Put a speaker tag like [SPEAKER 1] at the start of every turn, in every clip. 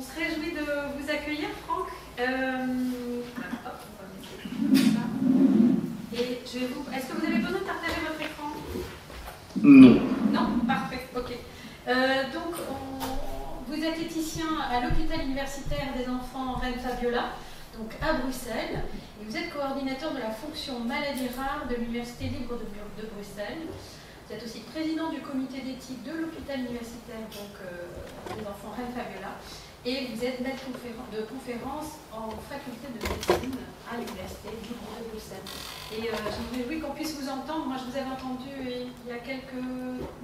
[SPEAKER 1] se réjouit de vous accueillir, Franck. Hop, on va mettre ça. Et est-ce que vous avez besoin de partager votre écran?
[SPEAKER 2] Non.
[SPEAKER 1] Non? Parfait, ok. Donc, vous êtes éthicien à l'hôpital universitaire des enfants Reine Fabiola, donc à Bruxelles, et vous êtes coordinateur de la fonction maladies rares de l'Université libre de Bruxelles. Vous êtes aussi président du comité d'éthique de l'hôpital universitaire donc, des enfants Reine Fabiola, et vous êtes maître de conférence en faculté de médecine à l'Université libre de Bruxelles. Et je me réjouis qu'on puisse vous entendre. Moi, je vous avais entendu il y a quelques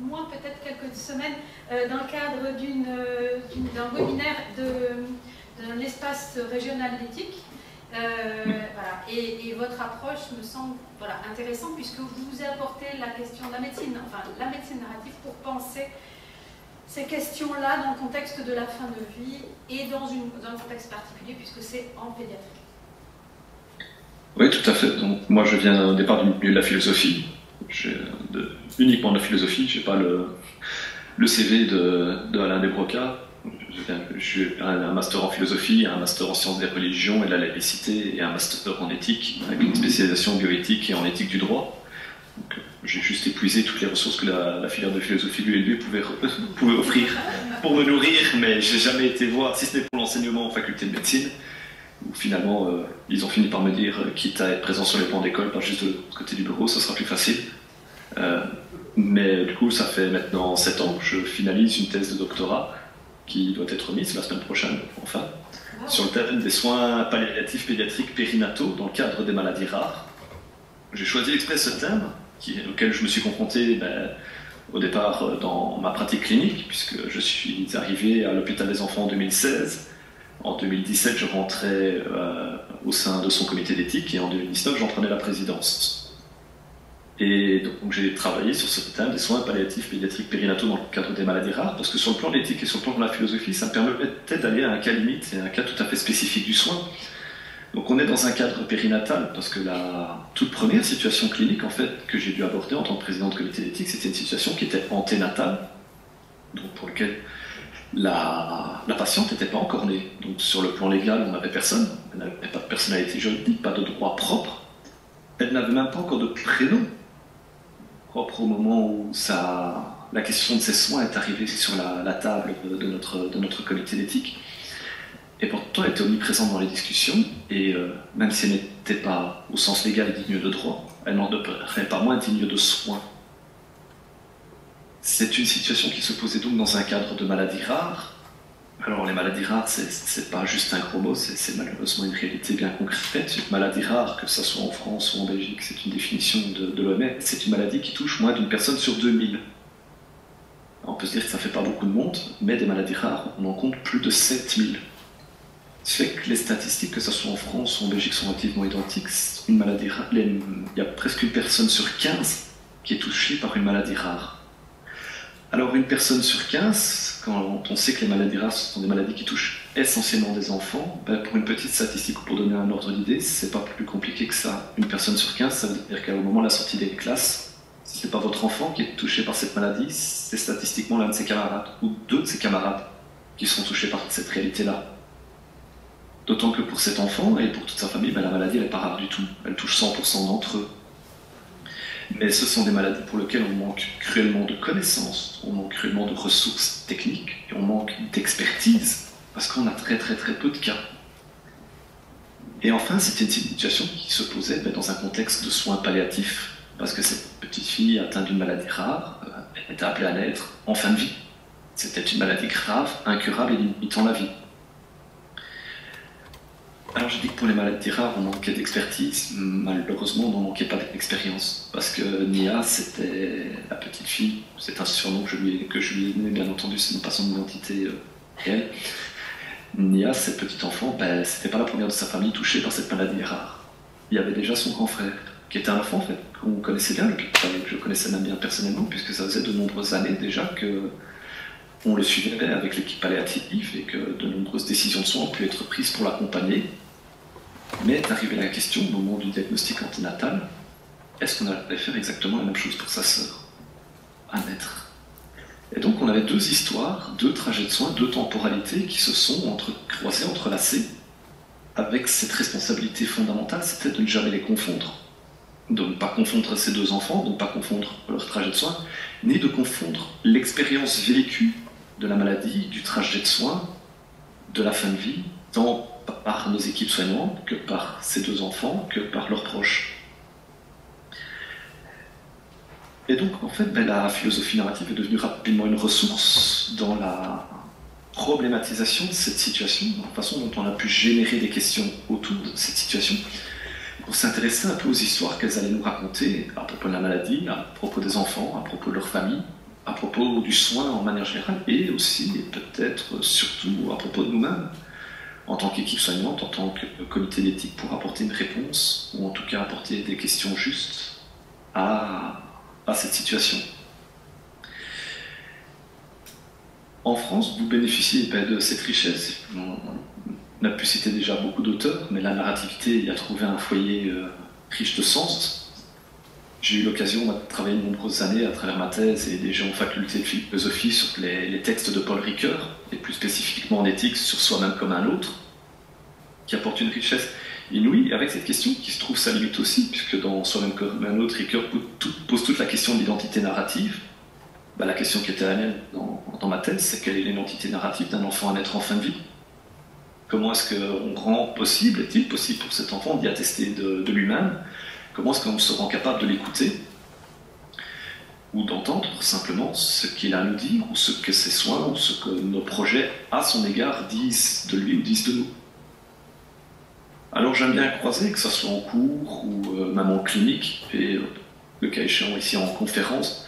[SPEAKER 1] mois, peut-être quelques semaines, dans le cadre d'un webinaire d'un espace régional d'éthique. Voilà. Et votre approche me semble intéressante puisque vous apportez la question de la médecine, enfin la médecine narrative pour penser ces questions-là dans le contexte de la fin de vie et dans un contexte particulier puisque c'est en pédiatrie.
[SPEAKER 2] Oui, tout à fait. Donc, moi, je viens au départ du milieu de la philosophie. Uniquement de la philosophie. Je n'ai pas le CV de Alain Desbrocas. J'ai un master en philosophie, un master en sciences des religions et de la laïcité et un master en éthique avec une spécialisation en bioéthique et en éthique du droit. J'ai juste épuisé toutes les ressources que la filière de philosophie de l'ULB pouvait offrir pour me nourrir, mais j'ai jamais été voir, si ce n'est pour l'enseignement en faculté de médecine, où finalement ils ont fini par me dire, quitte à être présent sur les bancs d'école, pas juste de l'autre côté du bureau, ce sera plus facile. Mais du coup, ça fait maintenant 7 ans que je finalise une thèse de doctorat qui doit être remise la semaine prochaine, enfin, sur le thème des soins palliatifs pédiatriques périnataux dans le cadre des maladies rares. J'ai choisi exprès ce thème, auquel je me suis confronté au départ dans ma pratique clinique, puisque je suis arrivé à l'hôpital des enfants en 2016. En 2017, je rentrais au sein de son comité d'éthique, et en 2019, j'en prenais la présidence. Et donc j'ai travaillé sur ce thème des soins palliatifs pédiatriques périnataux dans le cadre des maladies rares, parce que sur le plan de l'éthique et sur le plan de la philosophie, ça me permettait d'aller à un cas limite et à un cas tout à fait spécifique du soin. Donc on est dans un cadre périnatal, parce que la toute première situation clinique en fait, que j'ai dû aborder en tant que président de comité d'éthique, c'était une situation qui était anténatale, donc pour laquelle la patiente n'était pas encore née. Donc sur le plan légal, on n'avait personne, elle n'avait pas de personnalité juridique, pas de droit propre, elle n'avait même pas encore de prénom propre au moment où la question de ses soins est arrivée sur la table de notre comité d'éthique. Et pourtant, elle était omniprésente dans les discussions, et même si elle n'était pas au sens légal digne de droit, elle n'en demeurait pas moins digne de soins. C'est une situation qui se posait donc dans un cadre de maladies rares. Alors les maladies rares, c'est pas juste un gros mot, c'est malheureusement une réalité bien concrète. Une maladie rare, que ce soit en France ou en Belgique, c'est une définition de l'OMS, c'est une maladie qui touche moins d'une personne sur 2000. On peut se dire que ça fait pas beaucoup de monde, mais des maladies rares, on en compte plus de 7000. Ce fait que les statistiques, que ce soit en France ou en Belgique, sont relativement identiques. Une maladie rare, il y a presque une personne sur 15 qui est touchée par une maladie rare. Alors une personne sur 15, quand on sait que les maladies rares sont des maladies qui touchent essentiellement des enfants, pour une petite statistique ou pour donner un ordre d'idée, c'est pas plus compliqué que ça. Une personne sur 15, ça veut dire qu'au moment de la sortie des classes, si ce n'est pas votre enfant qui est touché par cette maladie, c'est statistiquement l'un de ses camarades, ou deux de ses camarades, qui seront touchés par cette réalité-là. D'autant que pour cet enfant et pour toute sa famille, la maladie elle n'est pas rare du tout. Elle touche 100% d'entre eux. Mais ce sont des maladies pour lesquelles on manque cruellement de connaissances, on manque cruellement de ressources techniques, et on manque d'expertise, parce qu'on a très peu de cas. Et enfin, c'était une situation qui se posait dans un contexte de soins palliatifs, parce que cette petite fille atteinte d'une maladie rare, elle était appelée à naître en fin de vie. C'était une maladie grave, incurable et limitant la vie. Alors je dis que pour les maladies rares, on manquait d'expertise. Malheureusement, on n'en manquait pas d'expérience. Parce que Nia, c'était la petite fille. C'est un surnom que je lui ai donné, bien entendu, ce n'est pas son identité réelle. Nia, cette petite enfant, c'était pas la première de sa famille touchée par cette maladie rare. Il y avait déjà son grand frère, qui était un enfant, en fait, qu'on connaissait bien, que je connaissais même bien personnellement, puisque ça faisait de nombreuses années déjà que on le suivait avec l'équipe palliative et que de nombreuses décisions de soins ont pu être prises pour l'accompagner. Mais est arrivée la question, au moment du diagnostic anténatal, est-ce qu'on allait faire exactement la même chose pour sa sœur à naître? Et donc on avait deux histoires, deux trajets de soins, deux temporalités qui se sont croisées, entrelacées, avec cette responsabilité fondamentale, c'était de ne jamais les confondre. De ne pas confondre ces deux enfants, de ne pas confondre leur trajet de soins, ni de confondre l'expérience vécue de la maladie, du trajet de soins, de la fin de vie, tant par nos équipes soignantes que par ces deux enfants, que par leurs proches. Et donc, en fait, la philosophie narrative est devenue rapidement une ressource dans la problématisation de cette situation, dans la façon dont on a pu générer des questions autour de cette situation, pour s'intéresser un peu aux histoires qu'elles allaient nous raconter à propos de la maladie, à propos des enfants, à propos de leur famille, à propos du soin en manière générale, et aussi, et peut-être surtout, à propos de nous-mêmes, en tant qu'équipe soignante, en tant que comité d'éthique, pour apporter une réponse, ou en tout cas apporter des questions justes à cette situation. En France, vous bénéficiez de cette richesse. On a pu citer déjà beaucoup d'auteurs, mais la narrativité y a trouvé un foyer riche de sens. J'ai eu l'occasion de travailler de nombreuses années à travers ma thèse et déjà en faculté de philosophie sur les textes de Paul Ricoeur, et plus spécifiquement en éthique sur Soi-même comme un autre, qui apporte une richesse inouïe, avec cette question qui se trouve sa limite aussi, puisque dans Soi-même comme un autre, Ricoeur pose toute la question de l'identité narrative. La question qui était la mienne dans ma thèse, c'est quelle est l'identité narrative d'un enfant à naître en fin de vie? Comment est-ce qu'on rend possible, est-il possible pour cet enfant d'y attester de lui-même? Comment est-ce qu'on se rend capable de l'écouter? Ou d'entendre simplement ce qu'il a à nous dire, ou ce que ses soins, ou ce que nos projets à son égard disent de lui ou disent de nous. Alors j'aime bien croiser, que ce soit en cours ou même en clinique, et le cas échéant ici en conférence,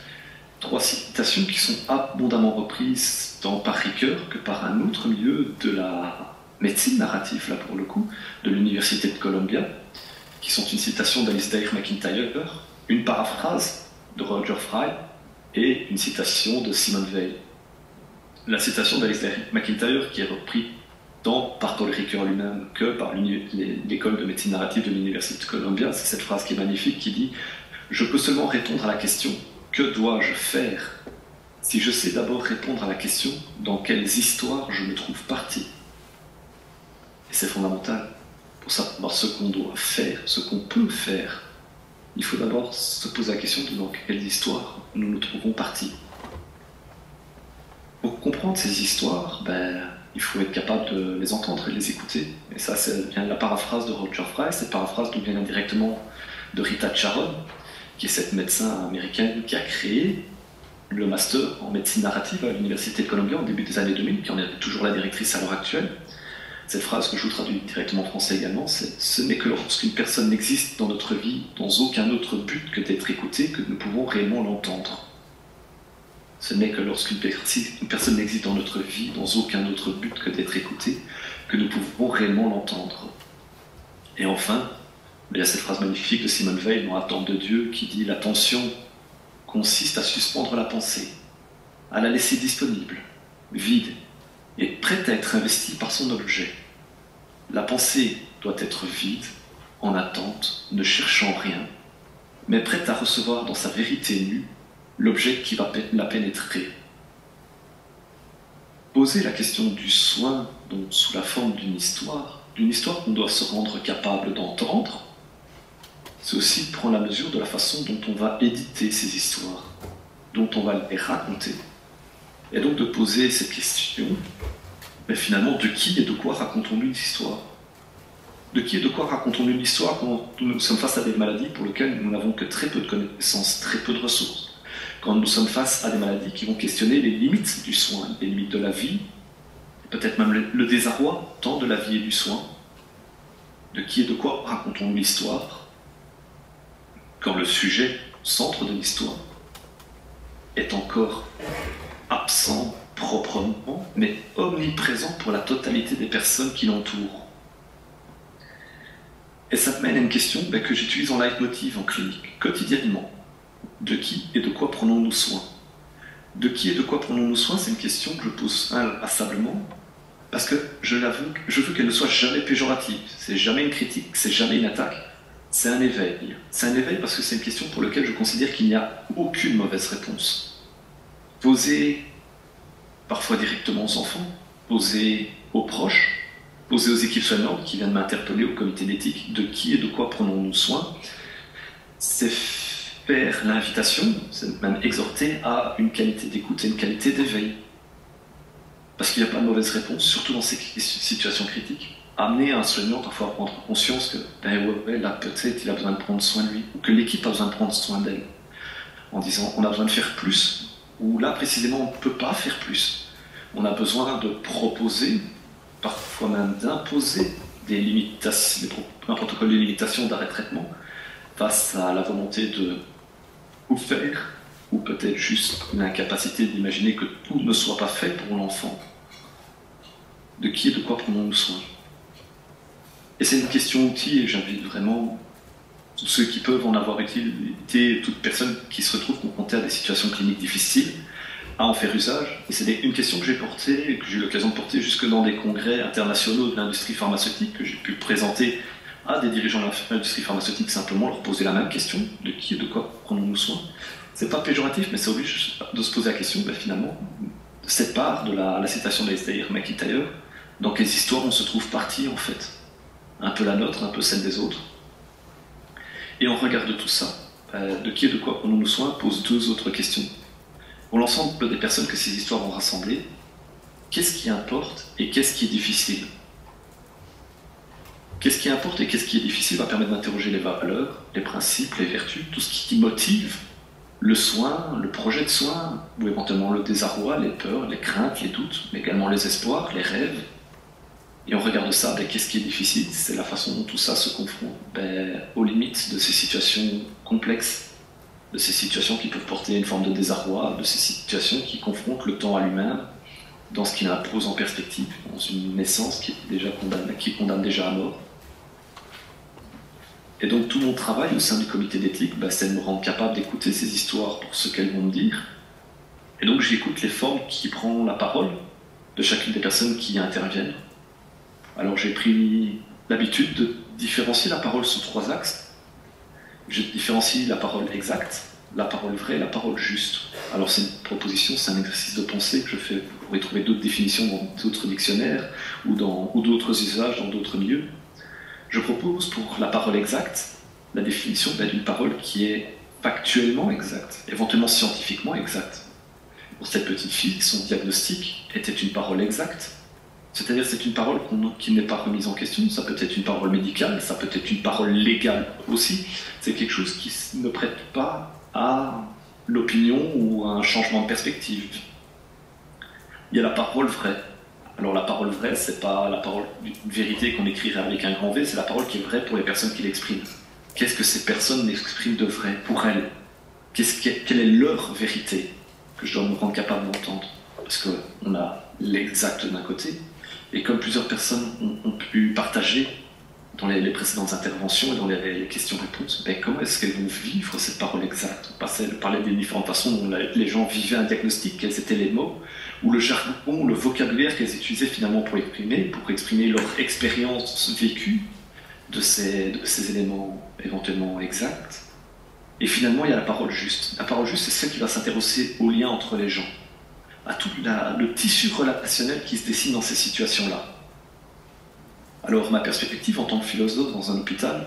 [SPEAKER 2] 3 citations qui sont abondamment reprises tant par Ricoeur que par un autre milieu de la médecine narrative, là pour le coup, de l'Université de Columbia, qui sont une citation d'Alistair MacIntyre, une paraphrase de Roger Fry et une citation de Simone Weil. La citation d'Alistair MacIntyre, qui est reprise tant par Paul Ricoeur lui-même que par l'école de médecine narrative de l'Université de Columbia, c'est cette phrase qui est magnifique, qui dit « Je peux seulement répondre à la question « Que dois-je faire ?» si je sais d'abord répondre à la question « Dans quelles histoires je me trouve parti ?» Et c'est fondamental. Pour savoir ce qu'on doit faire, ce qu'on peut faire, il faut d'abord se poser la question de dans quelles histoires nous nous trouvons partis. Pour comprendre ces histoires, il faut être capable de les entendre et de les écouter. Et ça, c'est bien la paraphrase de Roger Fry, cette paraphrase nous vient indirectement de Rita Charon, qui est cette médecin américaine qui a créé le master en médecine narrative à l'Université de Columbia au début des années 2000, qui en est toujours la directrice à l'heure actuelle. Cette phrase que je vous traduis directement en français également, c'est « Ce n'est que lorsqu'une personne n'existe dans notre vie dans aucun autre but que d'être écoutée que nous pouvons réellement l'entendre. » Ce n'est que lorsqu'une personne n'existe dans notre vie dans aucun autre but que d'être écoutée que nous pouvons réellement l'entendre. Et enfin, il y a cette phrase magnifique de Simone Weil dans Attente de Dieu qui dit « L'attention consiste à suspendre la pensée, à la laisser disponible, vide et prête à être investie par son objet. La pensée doit être vide, en attente, ne cherchant rien, mais prête à recevoir dans sa vérité nue l'objet qui va la pénétrer. » Poser la question du soin, donc sous la forme d'une histoire qu'on doit se rendre capable d'entendre, c'est aussi prendre la mesure de la façon dont on va éditer ces histoires, dont on va les raconter. Et donc de poser cette question, mais finalement, de qui et de quoi racontons-nous une histoire? De qui et de quoi racontons-nous une histoire quand nous sommes face à des maladies pour lesquelles nous n'avons que très peu de connaissances, très peu de ressources? Quand nous sommes face à des maladies qui vont questionner les limites du soin, les limites de la vie, peut-être même le désarroi tant de la vie et du soin. De qui et de quoi racontons-nous l'histoire quand le sujet, centre de l'histoire, est encore absent proprement, mais omniprésent pour la totalité des personnes qui l'entourent. Et ça mène à une question que j'utilise en leitmotiv en clinique, quotidiennement. De qui et de quoi prenons-nous soin? De qui et de quoi prenons-nous soin, c'est une question que je pose inlassablement, parce que je l'avoue, je veux qu'elle ne soit jamais péjorative, c'est jamais une critique, c'est jamais une attaque, c'est un éveil. C'est un éveil parce que c'est une question pour laquelle je considère qu'il n'y a aucune mauvaise réponse. Poser parfois directement aux enfants, posée aux proches, posée aux équipes soignantes qui viennent m'interpeller au comité d'éthique, de qui et de quoi prenons-nous soin, c'est faire l'invitation, c'est même exhorter à une qualité d'écoute et une qualité d'éveil. Parce qu'il n'y a pas de mauvaise réponse, surtout dans ces situations critiques. Amener un soignant parfois à prendre conscience que, là peut-être il a besoin de prendre soin de lui, ou que l'équipe a besoin de prendre soin d'elle, en disant on a besoin de faire plus, ou là précisément on ne peut pas faire plus. On a besoin de proposer, parfois même d'imposer des limitations, un protocole de limitation d'arrêt de traitement face à la volonté de tout faire, ou peut-être juste l'incapacité d'imaginer que tout ne soit pas fait pour l'enfant. De qui et de quoi prenons-nous soin? Et c'est une question outil, et j'invite vraiment tous ceux qui peuvent en avoir utilité, toute personne qui se retrouve confrontée à des situations cliniques difficiles, à en faire usage. Et c'est une question que j'ai portée, et que j'ai eu l'occasion de porter jusque dans des congrès internationaux de l'industrie pharmaceutique, que j'ai pu présenter à des dirigeants de l'industrie pharmaceutique, simplement leur poser la même question, de qui et de quoi prenons-nous soin. C'est pas péjoratif, mais ça oblige de se poser la question, finalement, cette part de la citation d'Alistair MacIntyre, dans quelles histoires on se trouve parti, en fait. Un peu la nôtre, un peu celle des autres. Et en regard de tout ça, de qui et de quoi prenons-nous soin, pose deux autres questions. Pour l'ensemble des personnes que ces histoires ont rassemblées, qu'est-ce qui importe et qu'est-ce qui est difficile? Qu'est-ce qui importe et qu'est-ce qui est difficile va permettre d'interroger les valeurs, les principes, les vertus, tout ce qui motive le soin, le projet de soin, ou éventuellement le désarroi, les peurs, les craintes, les doutes, mais également les espoirs, les rêves. Et on regarde ça, qu'est-ce qui est difficile? C'est la façon dont tout ça se confronte aux limites de ces situations complexes, de ces situations qui peuvent porter une forme de désarroi, de ces situations qui confrontent le temps à lui-même, dans ce qu'il impose en perspective, dans une naissance qui condamne déjà à mort. Et donc tout mon travail au sein du comité d'éthique, c'est de me rendre capable d'écouter ces histoires pour ce qu'elles vont me dire. Et donc j'écoute les formes qui prennent la parole de chacune des personnes qui y interviennent. Alors j'ai pris l'habitude de différencier la parole sous trois axes. Je différencie la parole exacte, la parole vraie et la parole juste. Alors c'est une proposition, c'est un exercice de pensée que je fais. Vous pourrez trouver d'autres définitions dans d'autres dictionnaires ou d'autres usages dans d'autres milieux. Je propose pour la parole exacte la définition d'une parole qui est factuellement exacte, éventuellement scientifiquement exacte. Pour cette petite fille, son diagnostic était une parole exacte. C'est-à-dire c'est une parole qui n'est pas remise en question, ça peut être une parole médicale, ça peut être une parole légale aussi. C'est quelque chose qui ne prête pas à l'opinion ou à un changement de perspective. Il y a la parole vraie. Alors la parole vraie, c'est pas la parole d'une vérité qu'on écrirait avec un grand V, c'est la parole qui est vraie pour les personnes qui l'expriment. Qu'est-ce que ces personnes expriment de vrai pour elles? Quelle est leur vérité que je dois me rendre capable d'entendre? Parce qu'on a l'exact d'un côté, et comme plusieurs personnes ont pu partager dans les précédentes interventions et dans les questions-réponses, comment est-ce qu'elles vont vivre cette parole exacte? On parlait des différentes façons dont les gens vivaient un diagnostic, quels étaient les mots, ou le jargon, le vocabulaire qu'elles utilisaient finalement pour exprimer leur expérience vécue de ces éléments éventuellement exacts. Et finalement, il y a la parole juste. La parole juste, c'est celle qui va s'intéresser au lien entre les gens, à tout le tissu relationnel qui se dessine dans ces situations-là. Alors, ma perspective en tant que philosophe dans un hôpital,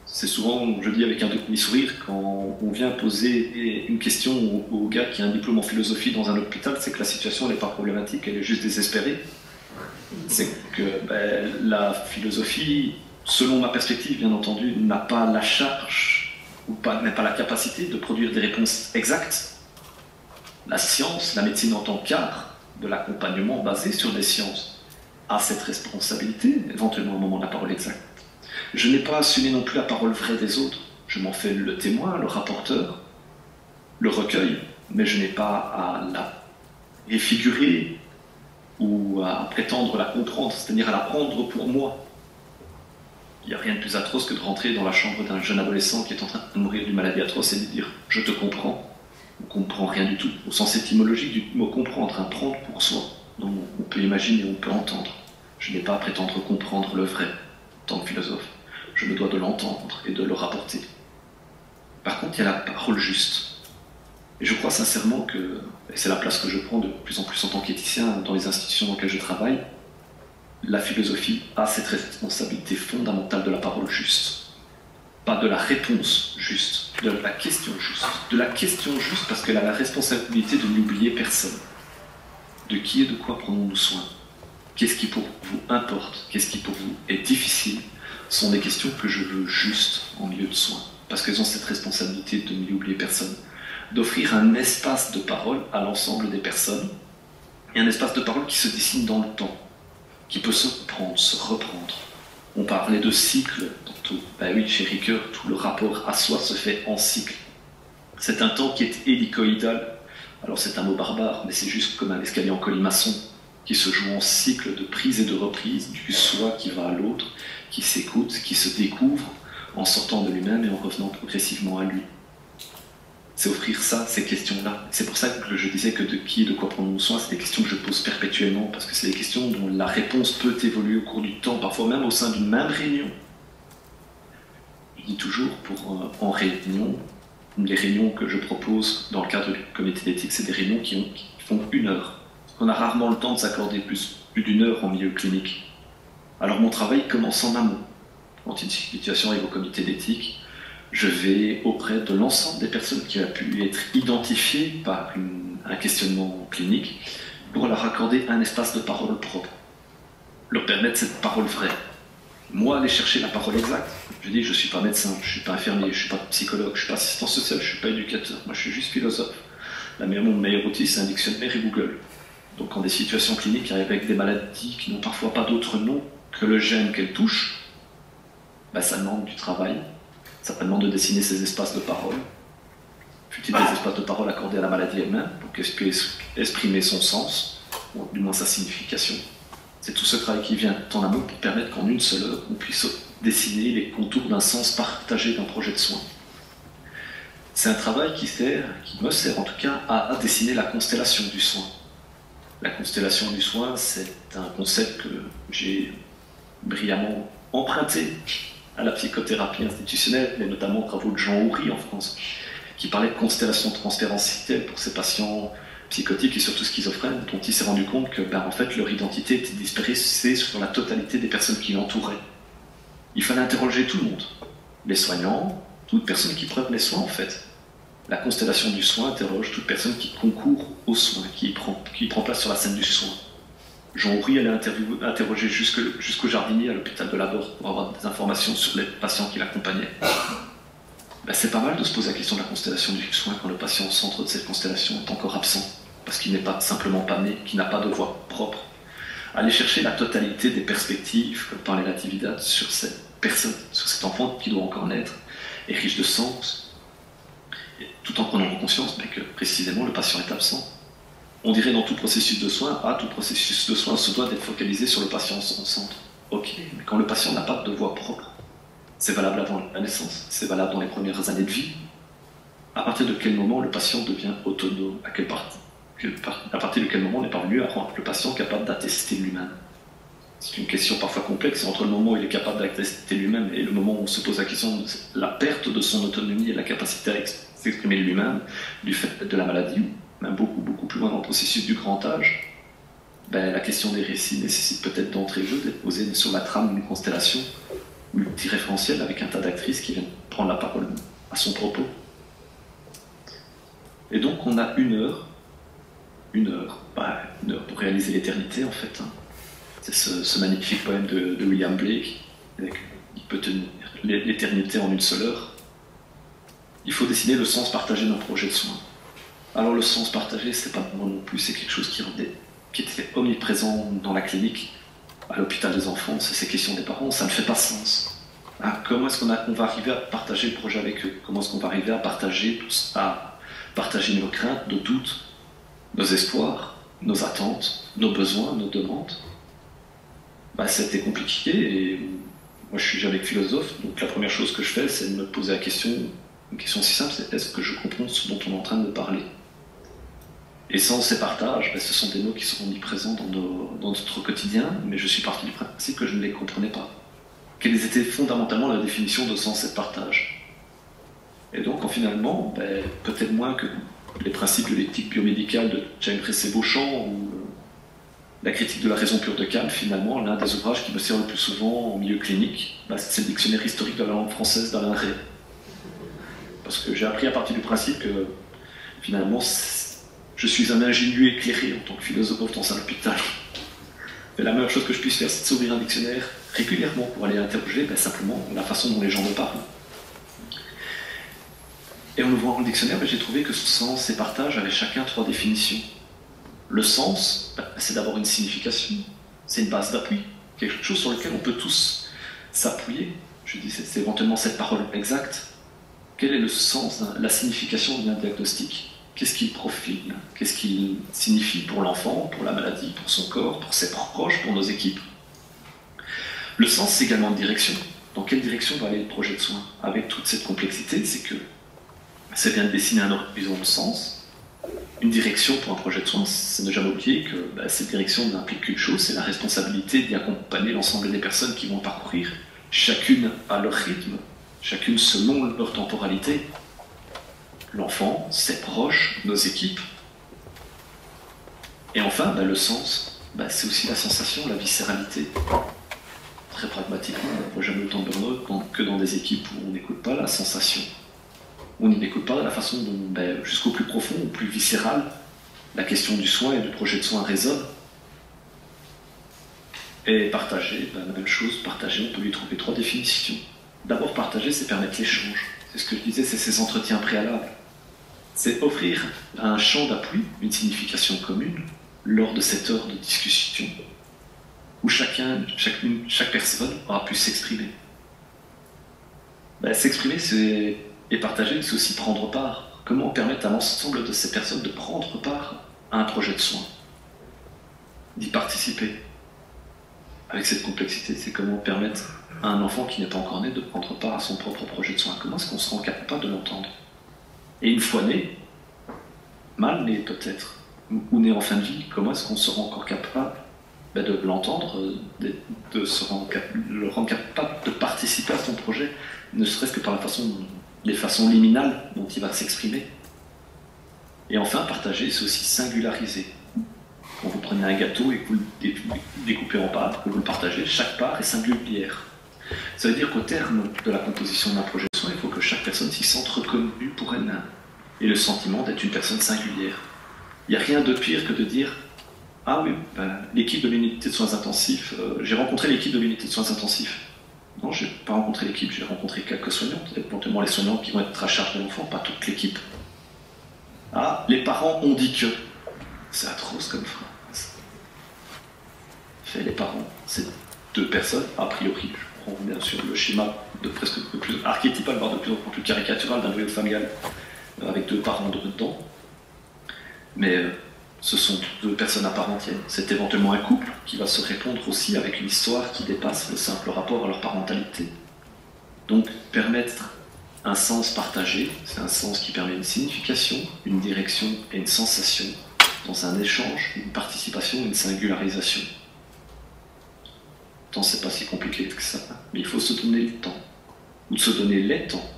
[SPEAKER 2] c'est souvent, je dis avec un demi-sourire, quand on vient poser une question au gars qui a un diplôme en philosophie dans un hôpital, c'est que la situation n'est pas problématique, elle est juste désespérée. C'est que la philosophie, selon ma perspective, bien entendu, n'a pas la charge, n'a pas la capacité de produire des réponses exactes. La science, la médecine en tant qu'art de l'accompagnement basé sur des sciences, a cette responsabilité, éventuellement au moment de la parole exacte. Je n'ai pas assumé non plus la parole vraie des autres. Je m'en fais le témoin, le rapporteur, le recueil, mais je n'ai pas à la réfigurer ou à prétendre la comprendre, c'est-à-dire à la prendre pour moi. Il n'y a rien de plus atroce que de rentrer dans la chambre d'un jeune adolescent qui est en train de mourir d'une maladie atroce et de dire « je te comprends ». On ne comprend rien du tout, au sens étymologique du mot comprendre, prendre pour soi. Donc on peut imaginer, on peut entendre. Je n'ai pas à prétendre comprendre le vrai en tant que philosophe. Je me dois de l'entendre et de le rapporter. Par contre, il y a la parole juste. Et je crois sincèrement que, et c'est la place que je prends de plus en plus en tant qu'éthicien dans les institutions dans lesquelles je travaille, la philosophie a cette responsabilité fondamentale de la parole juste. Pas de la réponse juste, de la question juste. De la question juste parce qu'elle a la responsabilité de n'oublier personne. De qui et de quoi prenons-nous soin? Qu'est-ce qui pour vous importe? Qu'est-ce qui pour vous est difficile? Sont des questions que je veux juste en milieu de soins. Parce qu'elles ont cette responsabilité de n'oublier personne. D'offrir un espace de parole à l'ensemble des personnes. Et un espace de parole qui se dessine dans le temps. Qui peut se reprendre, se reprendre. On parlait de cycle tantôt. Ben oui, chez Ricoeur, tout le rapport à soi se fait en cycle. C'est un temps qui est hélicoïdal. Alors c'est un mot barbare, mais c'est juste comme un escalier en colimaçon, qui se joue en cycle de prise et de reprise, du soi qui va à l'autre, qui s'écoute, qui se découvre, en sortant de lui-même et en revenant progressivement à lui. C'est offrir ça, ces questions-là. C'est pour ça que je disais que de qui et de quoi prendre soin, c'est des questions que je pose perpétuellement, parce que c'est des questions dont la réponse peut évoluer au cours du temps, parfois même au sein d'une même réunion. Je dis toujours, en réunion, les réunions que je propose dans le cadre du comité d'éthique, c'est des réunions qui font 1 heure. On a rarement le temps de s'accorder plus d'1 heure en milieu clinique. Alors mon travail commence en amont. Quand une situation arrive au comité d'éthique, je vais auprès de l'ensemble des personnes qui ont pu être identifiées par un questionnement clinique pour leur accorder un espace de parole propre, leur permettre cette parole vraie. Moi, aller chercher la parole exacte, je dis je ne suis pas médecin, je ne suis pas infirmier, je ne suis pas psychologue, je ne suis pas assistant social, je ne suis pas éducateur, moi je suis juste philosophe. Mon meilleur outil, c'est un dictionnaire et Google. Donc quand des situations cliniques arrivent avec des maladies qui n'ont parfois pas d'autre nom que le gène qu'elles touchent, ça demande du travail, ça demande de dessiner ces espaces de parole, fut-il des espaces de parole accordés à la maladie elle-même, pour qu'elle puisse exprimer son sens, ou du moins sa signification. C'est tout ce travail qui vient en amont pour permettre qu'en 1 seule heure, on puisse dessiner les contours d'un sens partagé d'un projet de soins. C'est un travail qui me sert en tout cas à dessiner la constellation du soin. La constellation du soin, c'est un concept que j'ai brillamment emprunté à la psychothérapie institutionnelle, et notamment aux travaux de Jean Houry en France, qui parlait de constellation transférentielle pour ces patients psychotiques et surtout schizophrènes, dont il s'est rendu compte que en fait, leur identité était dispersée sur la totalité des personnes qui l'entouraient. Il fallait interroger tout le monde, les soignants, toute personne qui prenne les soins en fait. La constellation du soin interroge toute personne qui concourt aux soins, qui prend place sur la scène du soin. Jean Houry allait interroger jusqu'au jardinier à l'hôpital de Laborde pour avoir des informations sur les patients qui l'accompagnaient. C'est pas mal de se poser la question de la constellation du soin quand le patient au centre de cette constellation est encore absent, parce qu'il n'est pas simplement pas né, qu'il n'a pas de voix propre. Aller chercher la totalité des perspectives, comme parlait Natividad, sur cette personne, sur cet enfant qui doit encore naître, est riche de sens, tout en prenant conscience que précisément le patient est absent. On dirait dans tout processus de soin, tout processus de soin se doit d'être focalisé sur le patient au centre. Ok, mais quand le patient n'a pas de voix propre, c'est valable avant la naissance, c'est valable dans les premières années de vie. À partir de quel moment le patient devient autonome? À partir de quel moment on est parvenu à rendre le patient capable d'attester lui-même? C'est une question parfois complexe, entre le moment où il est capable d'attester lui-même et le moment où on se pose la question de la perte de son autonomie et la capacité à s'exprimer lui-même du fait de la maladie, ou même beaucoup plus loin dans le processus du grand âge. La question des récits nécessite peut-être d'entrée de jeu d'être posée sur la trame d'une constellation multiréférentielle avec un tas d'actrices qui viennent prendre la parole à son propos. Et donc on a 1 heure, 1 heure pour réaliser l'éternité en fait. C'est ce magnifique poème de William Blake, il peut tenir l'éternité en 1 seule heure. Il faut dessiner le sens partagé d'un projet de soins. Alors le sens partagé, c'est pas moi non plus, c'est quelque chose qui était omniprésent dans la clinique, à l'hôpital des enfants, c'est ces questions des parents, ça ne fait pas sens. Comment est-ce qu'on va arriver à partager le projet avec eux? Comment est-ce qu'on va arriver à partager nos craintes, nos doutes, nos espoirs, nos attentes, nos besoins, nos demandes? C'était compliqué et moi je suis jamais philosophe, donc la première chose que je fais, c'est de me poser une question si simple, c'est est-ce que je comprends ce dont on est en train de me parler? Et sans ces partages, ce sont des mots qui sont omniprésents dans notre quotidien, mais je suis parti du principe que je ne les comprenais pas. Quelle était fondamentalement la définition de sens et de partage? Et donc, finalement, peut-être moins que les principes de l'éthique biomédicale de James Cressey-Beauchamp ou la critique de la raison pure de Kant, finalement, l'un des ouvrages qui me sert le plus souvent en milieu clinique, c'est le dictionnaire historique de la langue française d'Alain Rey. Parce que j'ai appris à partir du principe que, finalement, je suis un ingénu éclairé en tant que philosophe dans un hôpital. Et la meilleure chose que je puisse faire, c'est de s'ouvrir un dictionnaire régulièrement pour aller interroger simplement la façon dont les gens me parlent. Et en ouvrant le dictionnaire, j'ai trouvé que sens et partage avaient chacun 3 définitions. Le sens, c'est d'abord une signification, c'est une base d'appui, quelque chose sur lequel on peut tous s'appuyer. Je dis, c'est éventuellement cette parole exacte. Quel est le sens, la signification d'un diagnostic? Qu'est-ce qu'il profile? Qu'est-ce qu'il signifie pour l'enfant, pour la maladie, pour son corps, pour ses proches, pour nos équipes? Le sens, c'est également une direction. Dans quelle direction va aller le projet de soins? Avec toute cette complexité, c'est que c'est bien de dessiner un horizon de sens, une direction pour un projet de soins, c'est ne jamais oublier que cette direction n'implique qu'une chose, c'est la responsabilité d'y accompagner l'ensemble des personnes qui vont parcourir, chacune à leur rythme, chacune selon leur temporalité. L'enfant, ses proches, nos équipes. Et enfin, le sens, c'est aussi la sensation, la viscéralité. Très pragmatiquement, on ne voit jamais autant de burn-out que dans des équipes où on n'écoute pas la sensation. On n'écoute pas de la façon dont, jusqu'au plus profond, au plus viscéral, la question du soin et du projet de soin résonne. Et partager, la même chose, partager, on peut lui trouver 3 définitions. D'abord, partager, c'est permettre l'échange. C'est ce que je disais, c'est ces entretiens préalables. C'est offrir un champ d'appui, une signification commune, lors de cette heure de discussion, où chaque personne aura pu s'exprimer. S'exprimer, et partager, c'est aussi prendre part. Comment permettre à l'ensemble de ces personnes de prendre part à un projet de soins, d'y participer. Avec cette complexité, c'est comment permettre à un enfant qui n'est pas encore né de prendre part à son propre projet de soins. Comment est-ce qu'on se rend capable de l'entendre? Et une fois né, mal né peut-être, ou né en fin de vie, comment est-ce qu'on se rend encore capable de l'entendre, de le rendre capable de participer à son projet, ne serait-ce que par les façons liminales dont il va s'exprimer. Et enfin, partager, c'est aussi singulariser. Quand vous prenez un gâteau et que vous le découpez en parts, que vous le partagez, chaque part est singulière. Ça veut dire qu'au terme de la composition d'un projet de soin, il faut que chaque personne s'y sente reconnue pour elle-même, et le sentiment d'être une personne singulière. Il n'y a rien de pire que de dire « Ah oui, l'équipe de l'unité de soins intensifs, j'ai rencontré l'équipe de l'unité de soins intensifs. » Non, je n'ai pas rencontré l'équipe, j'ai rencontré quelques soignants, éventuellement les soignants qui vont être à charge de l'enfant, pas toute l'équipe. Ah, les parents ont dit que. C'est atroce comme phrase. Fait, les parents, c'est 2 personnes, a priori, je prends bien sûr le schéma de plus archétypal, voire de plus en plus caricatural d'un noyau familial, avec 2 parents dedans. Mais ce sont 2 personnes à part entière. C'est éventuellement un couple qui va se répondre aussi avec une histoire qui dépasse le simple rapport à leur parentalité. Donc, permettre un sens partagé, c'est un sens qui permet une signification, une direction et une sensation dans un échange, une participation, une singularisation. Pourtant, c'est pas si compliqué que ça, mais il faut se donner le temps, ou se donner les temps.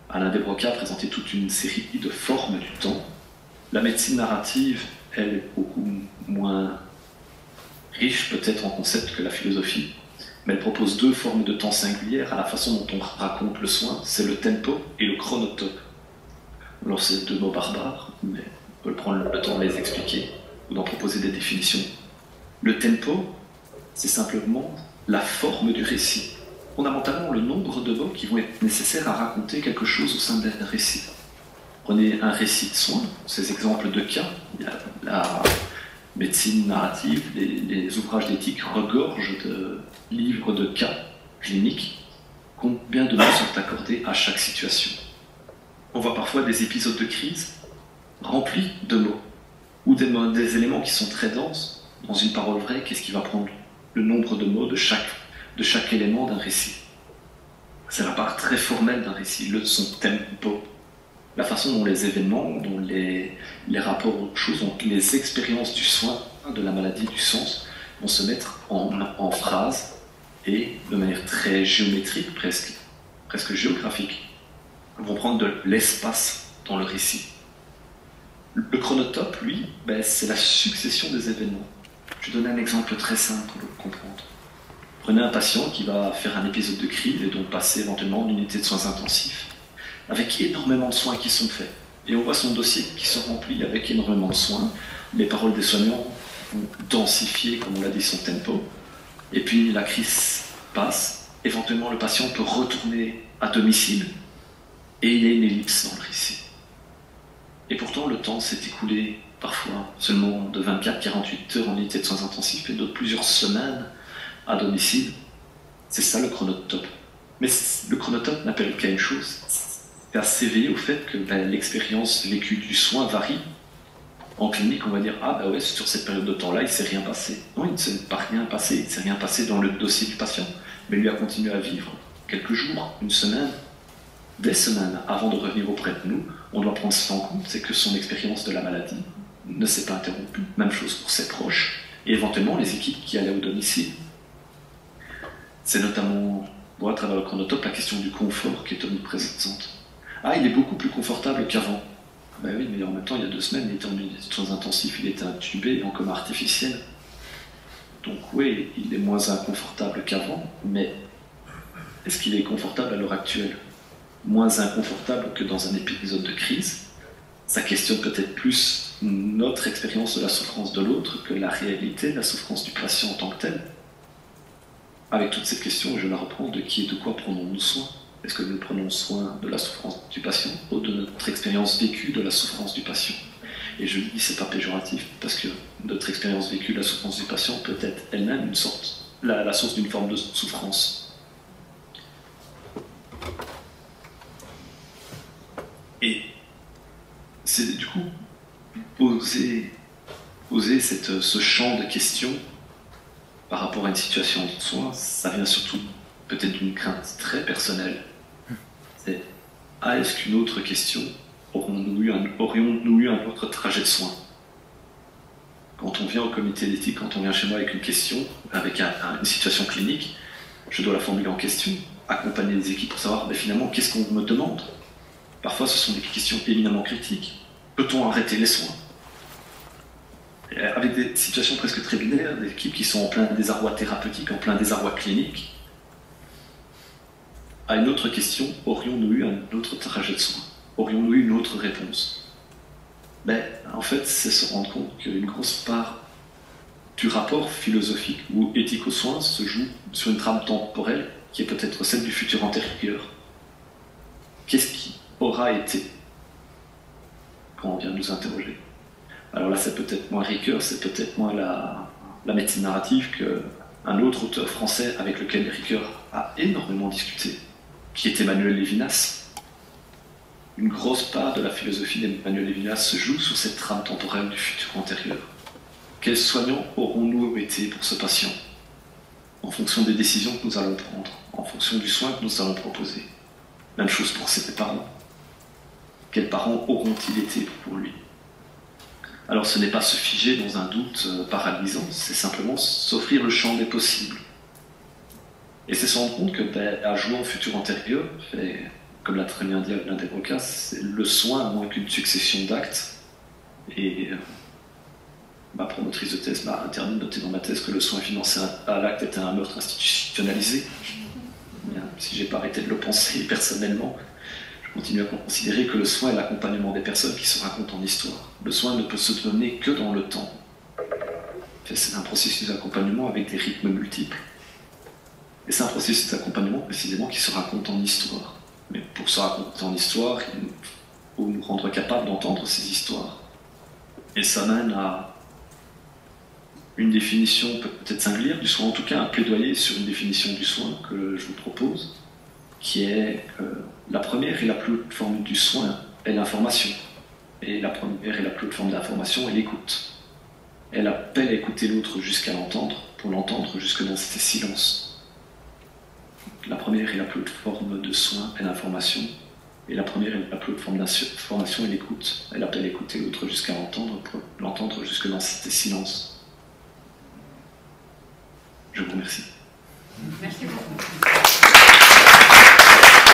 [SPEAKER 2] Alain Desbroca a présenté toute une série de formes du temps. La médecine narrative, elle, est beaucoup moins riche peut-être en concept que la philosophie, mais elle propose 2 formes de temps singulières à la façon dont on raconte le soin, c'est le tempo et le chronotope. Alors c'est 2 mots barbares, mais on peut prendre le temps de les expliquer ou d'en proposer des définitions. Le tempo, c'est simplement la forme du récit, fondamentalement le nombre de mots qui vont être nécessaires à raconter quelque chose au sein d'un récit. Prenez un récit de soins, ces exemples de cas, il y a la médecine narrative, les ouvrages d'éthique regorgent de livres de cas cliniques. Combien de mots sont accordés à chaque situation? On voit parfois des épisodes de crise remplis de mots, ou des éléments qui sont très denses. Dans une parole vraie, qu'est-ce qui va prendre le nombre de mots de chaque élément d'un récit? C'est la part très formelle d'un récit, son tempo. La façon dont les événements, dont les rapports aux choses, dont les expériences du soin, de la maladie, du sens, vont se mettre en phrases et de manière très géométrique, presque géographique, vont prendre de l'espace dans le récit. Le chronotope, lui, ben, c'est la succession des événements. Je vais donner un exemple très simple pour le comprendre. Prenez un patient qui va faire un épisode de crise et donc passer éventuellement en unité de soins intensifs, avec énormément de soins qui sont faits. Et on voit son dossier qui se remplit avec énormément de soins. Les paroles des soignants vont densifier, comme on l'a dit, son tempo. Et puis la crise passe. Éventuellement, le patient peut retourner à domicile. Et il y a une ellipse dans le récit. Et pourtant, le temps s'est écoulé parfois seulement de 24-48 heures en unité de soins intensifs et d'autres plusieurs semaines à domicile. C'est ça le chronotope. Mais le chronotope n'appelle qu'à une chose, c'est à s'éveiller au fait que l'expérience vécue du soin varie. En clinique, on va dire « Ah ben ouais, sur cette période de temps-là, il ne s'est rien passé. » Non, il ne s'est pas rien passé. Il ne s'est rien passé dans le dossier du patient. Mais lui a continué à vivre quelques jours, une semaine, des semaines avant de revenir auprès de nous. On doit prendre ça en compte, c'est que son expérience de la maladie ne s'est pas interrompue. Même chose pour ses proches et éventuellement les équipes qui allaient au domicile. C'est notamment, à travers le chronotope, la question du confort qui est omniprésente. Ah, il est beaucoup plus confortable qu'avant. Ben oui, mais en même temps, il y a 2 semaines, il était en unité de soins intensifs, il était intubé en coma artificiel. Donc oui, il est moins inconfortable qu'avant, mais est-ce qu'il est confortable à l'heure actuelle? Moins inconfortable que dans un épisode de crise. Ça questionne peut-être plus notre expérience de la souffrance de l'autre que la réalité de la souffrance du patient en tant que tel. Avec toute cette question, je la reprends, de qui et de quoi prenons-nous soin? Est-ce que nous prenons soin de la souffrance du patient ou de notre expérience vécue de la souffrance du patient? Et je le dis, c'est pas péjoratif, parce que notre expérience vécue de la souffrance du patient peut être elle-même une sorte, la source d'une forme de souffrance. Et c'est du coup poser ce champ de questions par rapport à une situation de soin, ça vient surtout peut-être d'une crainte très personnelle. C'est est-ce qu'une autre question, aurions-nous eu un autre trajet de soins? Quand on vient au comité d'éthique, quand on vient chez moi avec une question, avec une situation clinique, je dois la formuler en question, accompagner les équipes pour savoir finalement qu'est-ce qu'on me demande. Parfois, ce sont des questions éminemment critiques. Peut-on arrêter les soins? Avec des situations presque très binaires, des équipes qui sont en plein désarroi thérapeutique, en plein désarroi clinique. À une autre question, aurions-nous eu un autre trajet de soins? Aurions-nous eu une autre réponse? En fait, c'est se rendre compte qu'une grosse part du rapport philosophique ou éthique aux soins se joue sur une trame temporelle qui est peut-être celle du futur antérieur. Qu'est-ce qui aura été quand on vient nous interroger? Alors là, c'est peut-être moins Ricoeur, c'est peut-être moins la médecine narrative qu'un autre auteur français avec lequel Ricoeur a énormément discuté, qui est Emmanuel Lévinas. Une grosse part de la philosophie d'Emmanuel Lévinas se joue sur cette trame temporelle du futur antérieur. Quels soignants aurons-nous été pour ce patient, en fonction des décisions que nous allons prendre, en fonction du soin que nous allons proposer? Même chose pour ses parents. Quels parents auront-ils été pour lui? Alors ce n'est pas se figer dans un doute paralysant, c'est simplement s'offrir le champ des possibles. Et c'est se rendre compte que à jouer en futur antérieur, comme l'a très bien dit Alain Desbrocas, c'est le soin à moins qu'une succession d'actes. Et ma promotrice de thèse m'a interdit de noter dans ma thèse que le soin financé à l'acte était un meurtre institutionnalisé. Bien, si j'ai pas arrêté de le penser personnellement, je continue à considérer que le soin est l'accompagnement des personnes qui se racontent en histoire. Le soin ne peut se donner que dans le temps. C'est un processus d'accompagnement avec des rythmes multiples. Et c'est un processus d'accompagnement précisément qui se raconte en histoire. Mais pour se raconter en histoire, il faut nous rendre capables d'entendre ces histoires. Et ça mène à une définition peut-être singulière du soin, en tout cas un plaidoyer sur une définition du soin que je vous propose, qui est la première et la plus haute forme du soin est l'information. Et la première et la plus haute forme d'information est l'écoute. Elle appelle à écouter l'autre jusqu'à l'entendre, pour l'entendre jusque dans ses silences. La première et la plus haute forme de soin est l'information, et la première et la plus haute forme d'information est l'écoute. Elle appelle à écouter l'autre jusqu'à l'entendre, pour l'entendre jusque dans ses silences. Je vous remercie.
[SPEAKER 1] Merci beaucoup.